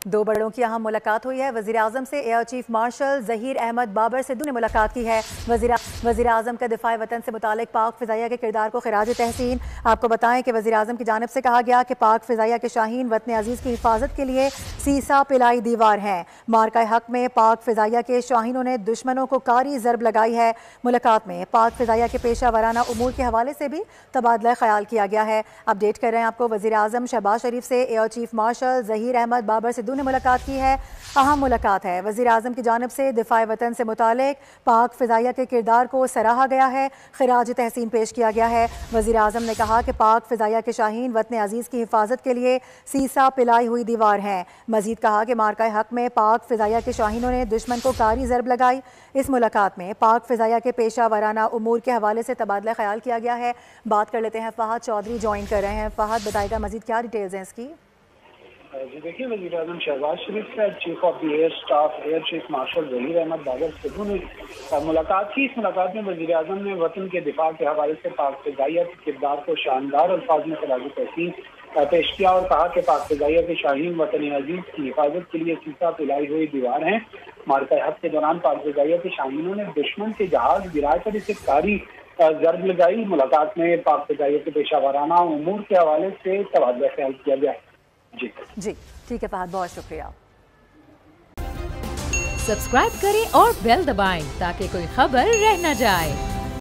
दो बड़ों की अहम मुलाकात हुई है। वज़ीर आज़म से air chief marshal Zaheer Ahmed Babar Sidhu ने मुलाकात की है। वज़ीर आज़म का दिफाए वतन से मुतालिक पाक फ़िज़ाइया के किरदार को खिराज तहसीन। आपको बताएं कि वज़ीर आज़म की जानिब से कहा गया कि पाक फ़िज़ाइया के शाहीन वतन अजीज़ की हिफाजत के लिए सीसा पिलाई दीवार हैं। मार्का हक में पाक फ़िज़ाइया के शाहीनों ने दुश्मनों को कारी ज़रब लगाई है। मुलाकात में पाक फ़िज़ाइया के पेशा वाराना उमूर के हवाले से भी तबादला ख्याल किया गया है। अपडेट कर रहे हैं आपको। वज़ीर आज़म शहबाज शरीफ से air chief marshal Zaheer Ahmed Babar Sidhu ने मुलाकात की है। अहम मुलाकात है। वज़ीर आज़म की जानिब से दिफाए वतन से मुतालिक पाक फ़िज़ाइया के किरदार को सराहा गया है, खिराज तहसीन पेश किया गया है। वज़ीर आज़म ने कहा कि पाक फ़िज़ाइया के शाहीन वतन अजीज़ की हिफाजत के लिए सीसा पिलाई हुई दीवार हैं। मज़ीद कहा कि मार्का हक में पाक फ़िज़ाइया के शाहीनों ने दुश्मन को कारी ज़रब लगाई। इस मुलाकात में पाक फ़िज़ाइया के पेशा वाराना उमूर के हवाले से तबादला ख्याल किया गया है। बात कर लेते हैं, फ़हद चौधरी ज्वाइन कर रहे हैं। फ़हद, बताएगा मज़ीद क्या डिटेल्स हैं इसकी? जी देखिए, वज़ीर आज़म शहबाज शरीफ से chief of the air staff air chief marshal Zaheer Ahmed Babar Sidhu ने मुलाकात की। इस मुलाकात में वज़ीर आज़म ने वतन के दिफा के हवाले से पाक फ़िज़ाइया के किरदार को शानदार अल्फाज में खिराज तहसीन पेश किया और कहा कि पाक फ़िज़ाइया के शाहीन वतन अजीज़ की हिफाजत के लिए सीसा पिलाई हुई दीवार हैं। मार्का हक के दौरान पाक फ़िज़ाइया के शाहीनों ने दुश्मन के जहाज गिराकर इसे कारी जर्ब लगाई। मुलाकात में पाक फ़िज़ाइया के पेशा वाराना उमूर के हवाले से तबादला ख्याल किया गया। जी ठीक है फहद, बहुत शुक्रिया। सब्सक्राइब करें और बेल दबाएं ताकि कोई खबर रह न जाए।